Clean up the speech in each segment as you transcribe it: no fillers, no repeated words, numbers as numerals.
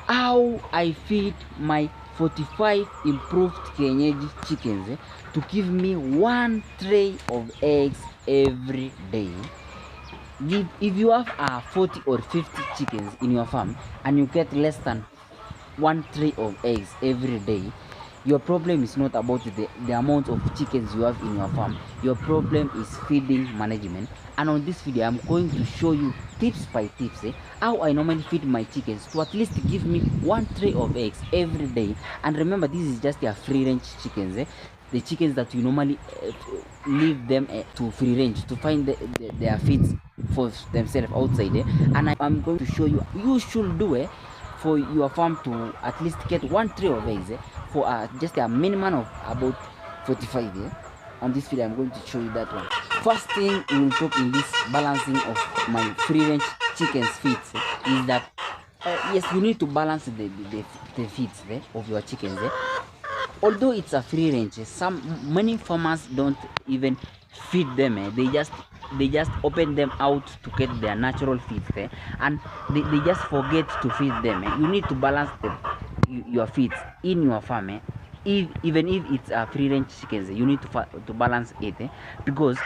how I feed my 45 improved kienyeji chickens to give me 1 tray of eggs every day. If you have 40 or 50 chickens in your farm and you get less than 1 tray of eggs every day, your problem is not about the amount of chickens you have in your farm. Your problem is feeding management. And on this video I'm going to show you tips by tips how I normally feed my chickens to at least give me 1 tray of eggs every day. And remember, this is just their free range chickens the chickens that you normally leave them to free range to find their feeds for themselves outside and I'm going to show you should do for your farm to at least get 1 tray of eggs for just a minimum of about 45 on this video. I'm going to show you that one. First thing we will talk in this balancing of my free range chickens feeds is that yes, you need to balance the feeds of your chickens although it's a free range. Many farmers don't even feed them they just open them out to get their natural feeds and they just forget to feed them You need to balance your feeds in your farm even if it's a free range chickens you need to balance it because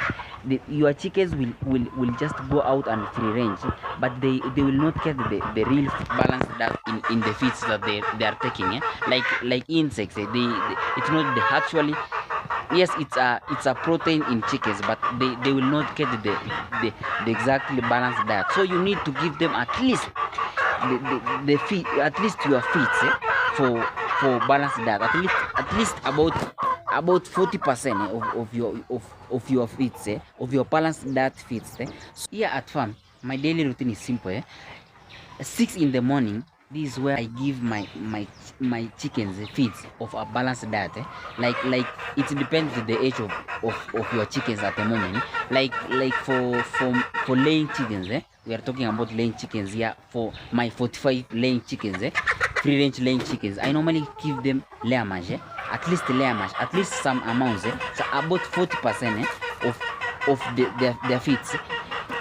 your chickens will just go out and free range, but they will not get the real balance that in the feeds that they are taking like insects it's not the actually, yes, it's a protein in chickens, but they will not get the exactly balanced diet. So you need to give them at least the feed, at least your feeds for balanced diet, at least about 40% of your feeds of your balanced diet feeds So here at farm my daily routine is simple 6 in the morning. This is where I give my chickens feeds of a balanced diet like it depends on the age of your chickens at the moment like for laying chickens we are talking about laying chickens here. For my 45 laying chickens free range laying chickens, I normally give them layer mash at least layer mash, at least some amounts so about 40% of their feeds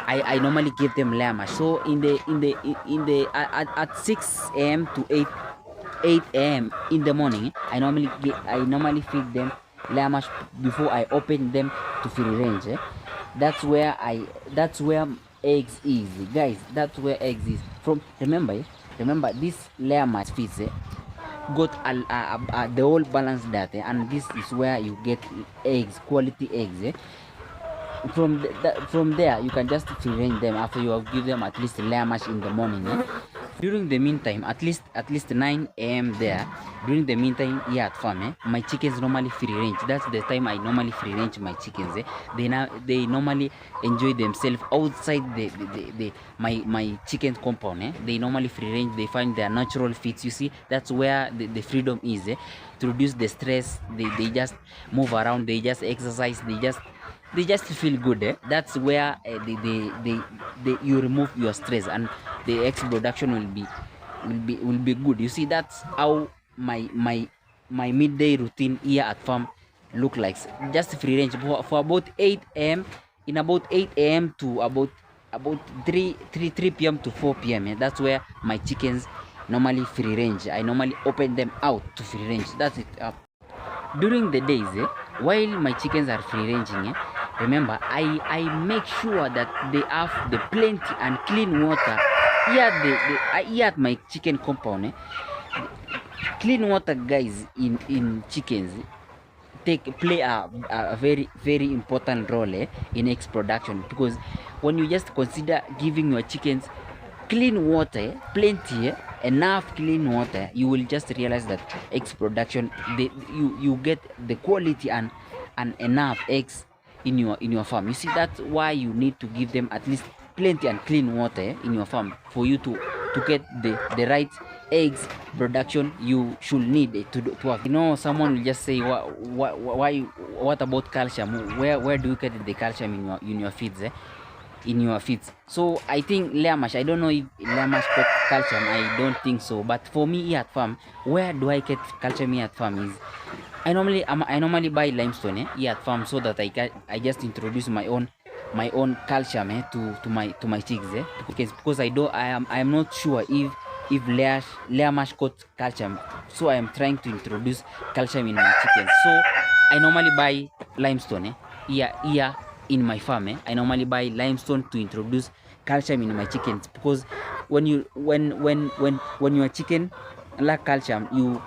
I normally give them layer mash. So at 6 a.m. to 8 a.m. in the morning I normally feed them layer mash before I open them to free range that's where eggs is, guys. That's where eggs is from. Remember this layer mash feeds got the whole balanced diet and this is where you get eggs, quality eggs from there you can just free range them after you have give them at least layer mash in the morning during the meantime at least 9 a.m. there. During the meantime here at farm my chickens normally free range. That's the time I normally free range my chickens they normally enjoy themselves outside my chicken compound they normally free range. They find their natural feeds. You see, that's where the freedom is to reduce the stress. They just move around, they just exercise, they just feel good That's where you remove your stress and the egg production will be good. You see, that's how my midday routine here at farm look like. Just free range for about 8 a.m. in about 8 a.m. to about 3 p.m. to 4 p.m. That's where my chickens normally free range. I normally open them out to free range. That's it. During the days while my chickens are free ranging remember I make sure that they have the plenty and clean water here at my chicken compound clean water, guys, in chickens play a very very important role in eggs production, because when you just consider giving your chickens clean water, plenty enough clean water, you will just realize that eggs production you get the quality and enough eggs in your farm. You see, that's why you need to give them at least plenty and clean water in your farm for you to get the right eggs production you should need to have. You know, someone will just say, what about calcium? Where do you get the calcium in your feeds in your feeds? So I think layer mash, I don't know if layer mash got calcium, I don't think so. But for me here at farm, where do I get calcium here at farm is I normally buy limestone here at farm, so that I just introduce my own calcium to my chicks because I am not sure if if layer mash caught calcium, so I am trying to introduce calcium in my chickens. So I normally buy limestone here in my farm. I normally buy limestone to introduce calcium in my chickens, because when your chicken lack calcium, you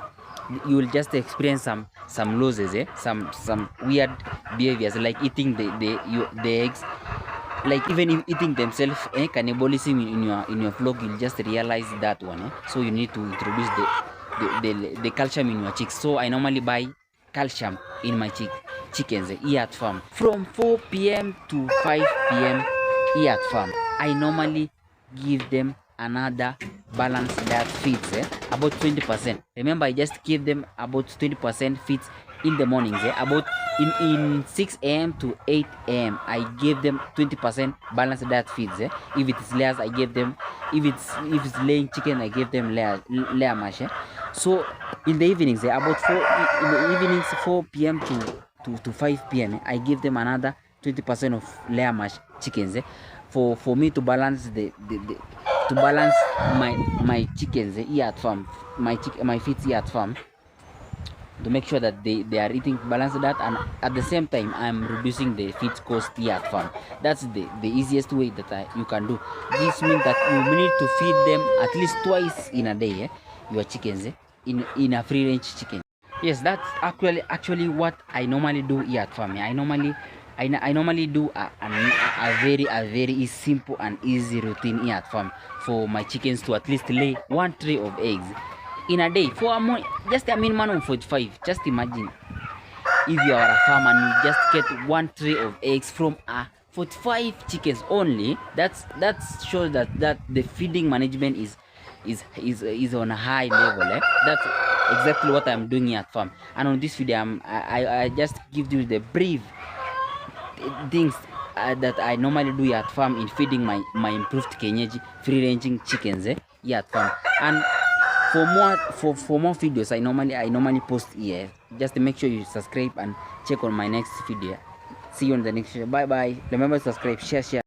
will just experience some losses, some weird behaviors, like eating the eggs, like even if eating themselves, cannibalism in your flock. You'll just realize that one. So you need to introduce the calcium in your chicks. So I normally buy calcium in my chickens here at farm from 4 p.m. to 5 p.m. here at farm. I normally give them another balanced diet feeds, about 20%. Remember, I just give them about 20% feeds in the mornings, about in 6 a.m. to 8 a.m. I give them 20% balanced diet feeds. If it is layers, I give them, if it's laying chicken, I give them layer mash. So in the evenings, about 4 p.m. to 5 p.m. I give them another 20% of layer mash chickens, for me to balance to balance my chickens here at farm, my feeds here at farm, to make sure that they are eating balanced diet, and at the same time I'm reducing the feed cost here at farm. That's the easiest way that you can do. This means that you need to feed them at least twice in a day, your chickens, in a free range chicken. Yes, that's actually what I normally do here at farm. I normally do a very simple and easy routine here at farm for my chickens to at least lay 1 tray of eggs in a day, for just a minimum of 45. Just imagine if you are a farmer and you just get 1 tray of eggs from 45 chickens only. That shows that the feeding management is on a high level. That's exactly what I'm doing here at farm. And on this video, I just give you the brief things that I normally do here at farm in feeding my improved kienyeji free ranging chickens here at farm. And for more videos, I normally post here. Just make sure you subscribe and check on my next video. See you on the next video. Bye bye. Remember to subscribe, share.